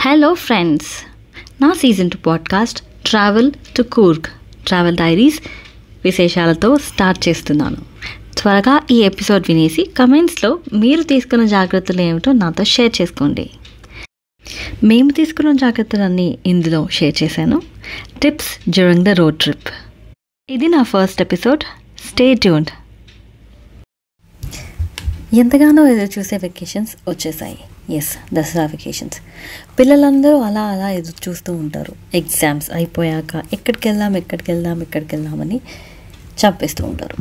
Hello friends, నా season 2 podcast travel to Coorg travel diaries విశేషాలతో start చేస్తున్నాను. త్వరగా ఈ ఎపిసోడ్ వినేసి కమెంట్స్లో మీరు తీసుకున్న జాగ్రత్తలు ఏమిటో నాతో షేర్ చేసుకోండి. మేము తీసుకున్న జాగ్రత్తలన్నీ ఇందులో షేర్ చేశాను. Tips during the road trip. ఇది నా ఫస్ట్ ఎపిసోడ్. Stay tuned. ఎంతగానో ఎదురు చూసే వెకేషన్స్ వచ్చేసాయి. Yes, Dasara vacations. పిల్లలందరూ అలా ఎదురు చూస్తూ ఉంటారు. ఎగ్జామ్స్ అయిపోయాక ఎక్కడికి వెళ్దామని చంపేస్తూ ఉంటారు.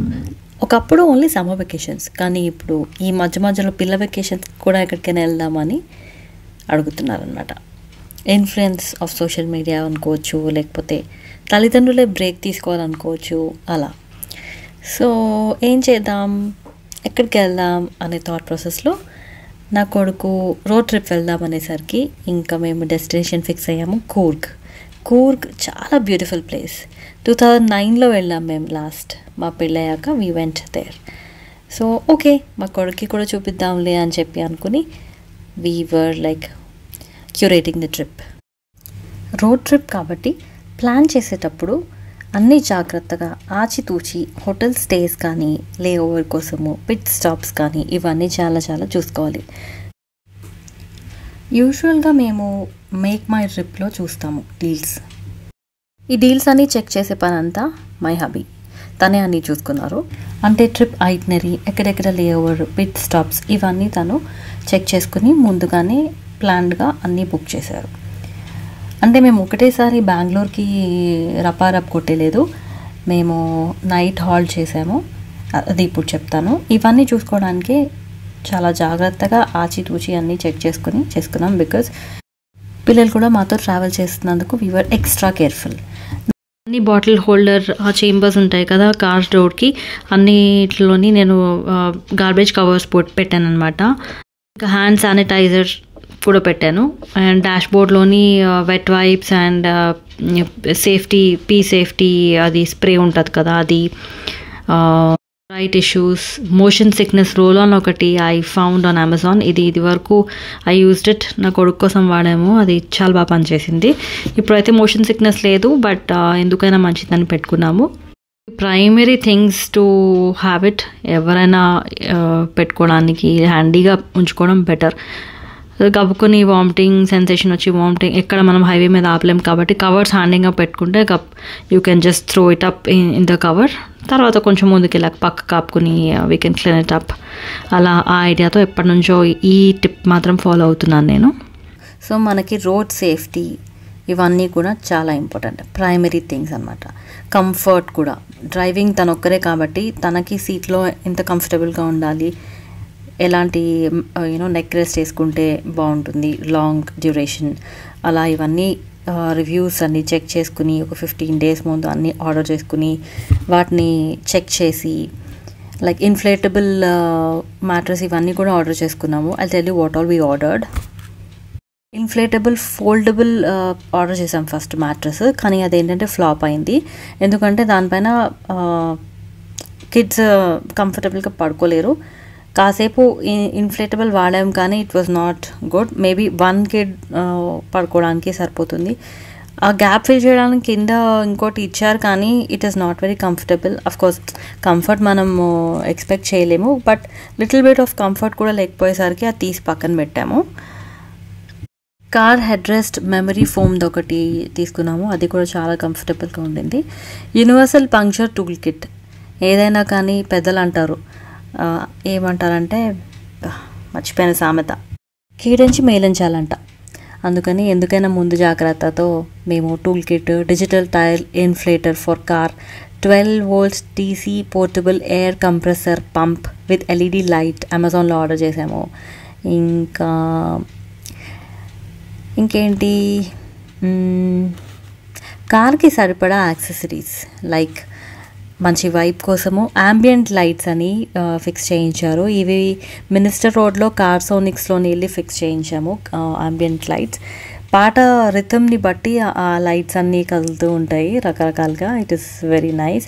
ఒకప్పుడు ఓన్లీ సమ్మర్ వెకేషన్స్, కానీ ఇప్పుడు ఈ మధ్యలో పిల్ల వెకేషన్స్ కూడా ఎక్కడికైనా వెళ్దామని అడుగుతున్నారనమాట. ఇన్ఫ్లుయెన్స్ ఆఫ్ సోషల్ మీడియా అనుకోవచ్చు, లేకపోతే తల్లిదండ్రులే బ్రేక్ తీసుకోవాలనుకోవచ్చు. అలా సో ఏం చేద్దాం, ఎక్కడికి వెళ్దాం అనే థాట్ ప్రాసెస్లో నా కొడుకు రోడ్ ట్రిప్ వెళ్దాం అనేసరికి ఇంకా మేము డెస్టినేషన్ ఫిక్స్ అయ్యాము. కూర్గ్ చాలా బ్యూటిఫుల్ ప్లేస్. 2009లో వెళ్ళాం మేము లాస్ట్. మా పెళ్ళయ్యాక we went there. So okay, మా కొడుక్కి కూడా చూపిద్దాంలే అని చెప్పి అనుకుని we were like curating the trip. Road trip కాబట్టి ప్లాన్ చేసేటప్పుడు అన్నీ జాగ్రత్తగా ఆచితూచి హోటల్ స్టేస్ కానీ, లే ఓవర్ కోసము పిట్ స్టాప్స్ కానీ ఇవన్నీ చాలా చూసుకోవాలి. యూజువల్గా మేము మేక్ మై ట్రిప్లో చూస్తాము డీల్స్. ఈ డీల్స్ అన్నీ చెక్ చేసే పని అంతా మై హబీ. తనే అన్నీ చూసుకున్నారు. అంటే ట్రిప్ ఐటినరీ, ఎక్కడెక్కడ లే ఓవర్, పిట్ స్టాప్స్ ఇవన్నీ తను చెక్ చేసుకుని ముందుగానే ప్లాన్డ్గా అన్నీ బుక్ చేశారు. అంటే మేము ఒకటేసారి బెంగళూరుకి రపారప్ కొట్టేలేదు. మేము నైట్ హాల్ట్ చేసాము. అది ఇప్పుడు చెప్తాను. ఇవన్నీ చూసుకోవడానికి చాలా జాగ్రత్తగా ఆచితూచి అన్నీ చెక్ చేసుకున్నాం. బికాజ్ పిల్లలు కూడా మాతో ట్రావెల్ చేస్తున్నందుకు వీ వర్ ఎక్స్ట్రా కేర్ఫుల్. అన్ని బాటిల్ హోల్డర్ చేంబర్స్ ఉంటాయి కదా కార్ డోర్కి, అన్నిట్లోని నేను గార్బేజ్ కవర్స్ పెట్టాను అనమాట. ఇంకా హ్యాండ్ శానిటైజర్ కూడా పెట్టాను. అండ్ డాష్ బోర్డ్లోని వెట్ వైప్స్ అండ్ సేఫ్టీ అది స్ప్రే ఉంటుంది కదా, అది right issues, motion sickness roll on ఒకటి ఐ ఫౌండ్ ఆన్ అమెజాన్. ఇది వరకు ఐ యూజ్డ్ ఇట్, నా కొడుకు కోసం వాడాము. అది చాలా బాగా పనిచేసింది. ఇప్పుడైతే మోషన్ సిక్నెస్ లేదు, బట్ ఎందుకైనా మంచిదని పెట్టుకున్నాము. Primary things to have it. ఎవరైనా పెట్టుకోవడానికి హ్యాండీగా ఉంచుకోవడం బెటర్. కప్పుకొని వామిటింగ్ సెన్సేషన్ వచ్చి ఎక్కడ మనం హైవే మీద ఆపలేం కాబట్టి కవర్స్ హ్యాండింగ్గా పెట్టుకుంటే you can just throw it up in the cover. తర్వాత కొంచెం ముందుకు వెళ్ళాక పక్క కాపుకొని we can clean it up. అలా ఆ ఐడియాతో ఎప్పటి నుంచో ఈ టిప్ మాత్రం ఫాలో అవుతున్నాను నేను. సో మనకి రోడ్ సేఫ్టీ ఇవన్నీ కూడా చాలా ఇంపార్టెంట్, ప్రైమరీ థింగ్స్ అనమాట. కంఫర్ట్ కూడా. డ్రైవింగ్ తను ఒక్కరే కాబట్టి తనకి సీట్లో ఎంత కంఫర్టబుల్గా ఉండాలి, ఎలాంటి నెక్ రెస్ట్ వేసుకుంటే బాగుంటుంది, లాంగ్ డ్యూరేషన్, అలా ఇవన్నీ రివ్యూస్ అన్నీ చెక్ చేసుకుని ఒక 15 days ముందు అన్నీ ఆర్డర్ చేసుకుని వాటిని చెక్ చేసి లైక్ ఇన్ఫ్లేటబుల్ మ్యాట్రెస్ ఇవన్నీ కూడా ఆర్డర్ చేసుకున్నాము. I tell you what all we ordered. Inflatable foldable order చేసాం ఫస్ట్ మ్యాట్రెస్, కానీ అదేంటంటే ఫ్లాప్ అయింది. ఎందుకంటే దానిపైన కిడ్స్ కంఫర్టబుల్గా పడుకోలేరు. కాసేపు ఇన్ఫ్లేటబుల్ వాడాం కానీ it was not good. Maybe 1 kid పడుకోవడానికి సరిపోతుంది. ఆ గ్యాప్ ఫిల్ చేయడానికి కింద ఇంకోటి ఇచ్చారు, కానీ it is not very comfortable. Of course comfort మనం ఎక్స్పెక్ట్ చేయలేము, but little bit of comfort కూడా లేకపోయేసరికి అది తీసి పక్కన పెట్టాము. కార్ హెడ్ రెస్ట్ మెమరీ ఫోమ్ది ఒకటి తీసుకున్నాము. అది కూడా చాలా కంఫర్టబుల్గా ఉండింది. Universal puncture tool kit. ఏదైనా కానీ పెద్దలు అంటారు, ఏమంటారంటే మర్చిపోయిన సామెత, కీడించి మేలించాలంట. అందుకని ఎందుకైనా ముందు జాగ్రత్తతో మేము tool kit, digital tyre inflator for car, 12 volts DC portable air compressor pump with LED light అమెజాన్లో ఆర్డర్ చేసాము. ఇంకేంటి, కార్కి సరిపడా యాక్సెసరీస్ లైక్ మంచి వైప్ కోసము యాంబియంట్ లైట్స్ అని ఫిక్స్ చేయించారు. ఇవి మినిస్టర్ రోడ్లో కార్సోనిక్స్లోని వెళ్ళి ఫిక్స్ చేయించాము యాంబియంట్ లైట్స్. పాట రిథమ్ని బట్టి ఆ లైట్స్ అన్నీ కదులుతూ ఉంటాయి రకరకాలుగా. It is very nice.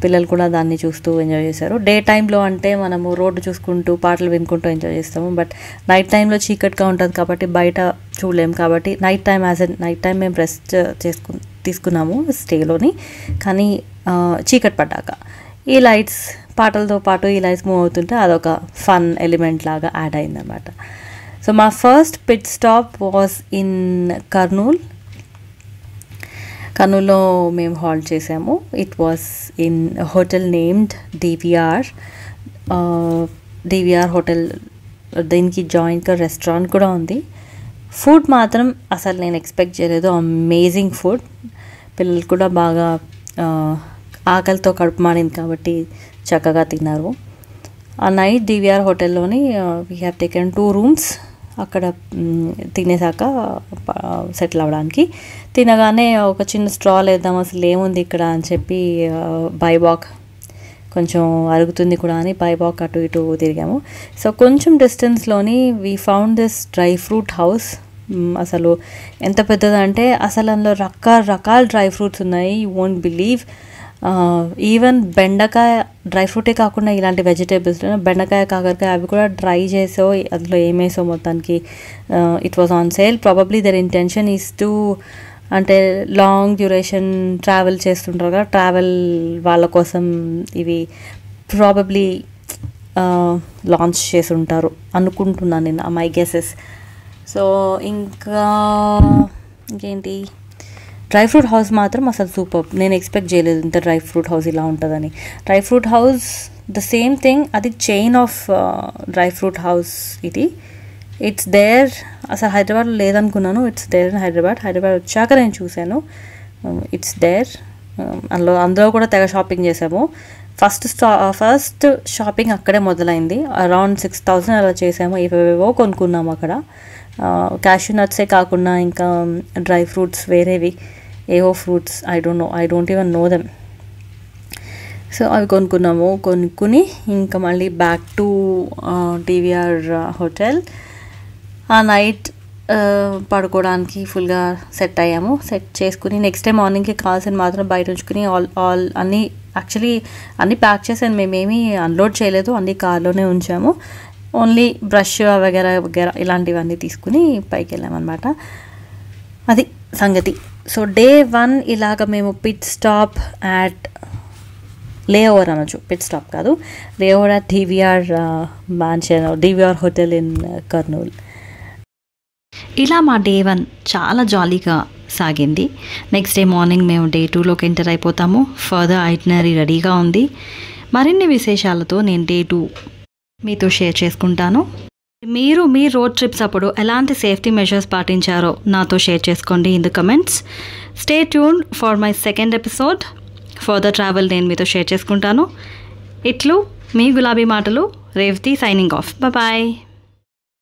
పిల్లలు కూడా దాన్ని చూస్తూ ఎంజాయ్ చేశారు. డే టైంలో అంటే మనము రోడ్డు చూసుకుంటూ పాటలు వినుకుంటూ ఎంజాయ్ చేస్తాము. బట్ నైట్ టైంలో చీకటిగా ఉంటుంది కాబట్టి బయట చూడలేము. కాబట్టి నైట్ టైం మేము రెస్ట్ తీసుకున్నాము స్టేలోని. కానీ చీకటి పడ్డాక ఈ లైట్స్ పాటలతో పాటు ఈ లైట్స్ మూవ్ అవుతుంటే అదొక ఫన్ ఎలిమెంట్ లాగా యాడ్ అయిందనమాట. సో మా first pit stop was in కర్నూల్లో మేము హాల్ట్ చేసాము. It was in hotel named DVR hotel. దీనికి జాయింట్గా రెస్టారెంట్ కూడా ఉంది. ఫుడ్ మాత్రం అసలు నేను ఎక్స్పెక్ట్ చేయలేదు. Amazing food. పిల్లలు కూడా బాగా ఆకలితో కడుపు మాడింది కాబట్టి చక్కగా తిన్నారు. ఆ నైట్ డివిఆర్ హోటల్లోని వీ హ్యావ్ టేకెన్ 2 rooms. అక్కడ తినేసాక సెటిల్ అవ్వడానికి తినగానే ఒక చిన్న స్ట్రాల్ వేద్దాం అసలు ఏముంది ఇక్కడ అని చెప్పి బైవాక్ కొంచెం అరుగుతుంది కూడా అని బైవాక్ అటు ఇటు తిరిగాము. సో కొంచెం డిస్టెన్స్లోని we found this dry fruit house. అసలు ఎంత పెద్దదంటే అసలు అందులో రకరకాల డ్రై ఫ్రూట్స్ ఉన్నాయి. You won't believe. ఈవెన్ బెండకాయ డ్రై ఫ్రూటే కాకుండా ఇలాంటి వెజిటేబుల్స్ బెండకాయ కాకరకాయ అవి కూడా డ్రై చేసో అందులో ఏమేసో మొత్తానికి it was on sale. Probably there intention is to అంటే లాంగ్ డ్యూరేషన్ ట్రావెల్ చేస్తుంటారు కదా, ట్రావెల్ వాళ్ళ కోసం ఇవి ప్రాబబ్లీ లాంచ్ చేసి ఉంటారు అనుకుంటున్నాను నేను, మై గెసెస్. సో ఇంకేంటి డ్రై ఫ్రూట్ హౌస్ మాత్రం అసలు సూపర్. నేను ఎక్స్పెక్ట్ చేయలేదు ఇంత డ్రై ఫ్రూట్ హౌస్ ఇలా ఉంటుందని. Dry fruit house the same thing, అది chain of dry fruit house. It's there. అసలు హైదరాబాద్లో లేదనుకున్నాను. ఇట్స్ దేర్ ఇన్ హైదరాబాద్ వచ్చాక నేను చూశాను. It's there. అందులో కూడా తెగ షాపింగ్ చేసాము. ఫస్ట్ షాపింగ్ అక్కడే మొదలైంది. అరౌండ్ 6,000 అలా చేసాము. ఏవేవో కొనుక్కున్నాము అక్కడ. క్యాష్యూ నట్సే కాకుండా ఇంకా డ్రై ఫ్రూట్స్ వేరేవి ఏవో fruits I don't even know them. So అవి కొనుక్కుని ఇంకా మళ్ళీ బ్యాక్ టు డివిఆర్ హోటల్. ఆ నైట్ పడుకోవడానికి ఫుల్గా సెట్ అయ్యాము. సెట్ చేసుకుని నెక్స్ట్ డే మార్నింగ్కి కావాల్సిన మాత్రం బయట ఉంచుకుని అన్నీ ప్యాక్ చేసాను. మేమేమీ అన్లోడ్ చేయలేదు, అన్నీ కార్లోనే ఉంచాము. ఓన్లీ బ్రష్ వగేరా ఇలాంటివన్నీ తీసుకుని పైకి వెళ్ళామన్నమాట. అది సంగతి. సో డే 1 ఇలాగ మేము పిట్ స్టాప్ అట్ లేఓవర్ అనొచ్చు, పిట్ స్టాప్ కాదు, layover at DVR hotel in Kurnool. ఇలా మా డే 1 చాలా జాలీగా సాగింది. నెక్స్ట్ డే మార్నింగ్ మేము డే 2లోకి ఎంటర్ అయిపోతాము. ఫర్దర్ ఐటినరీ రెడీగా ఉంది. మరిన్ని విశేషాలతో నేను డే 2 మీతో షేర్ చేసుకుంటాను. మీరు మీ రోడ్ ట్రిప్స్ అప్పుడు ఎలాంటి సేఫ్టీ మెజర్స్ పాటించారో నాతో షేర్ చేసుకోండి in the comments. Stay tune for my second episode. Further travel నేను మీతో షేర్ చేసుకుంటాను. ఇట్లు మీ గులాబీ మాటలు, రేవతి సైనింగ్ ఆఫ్. బాయ్.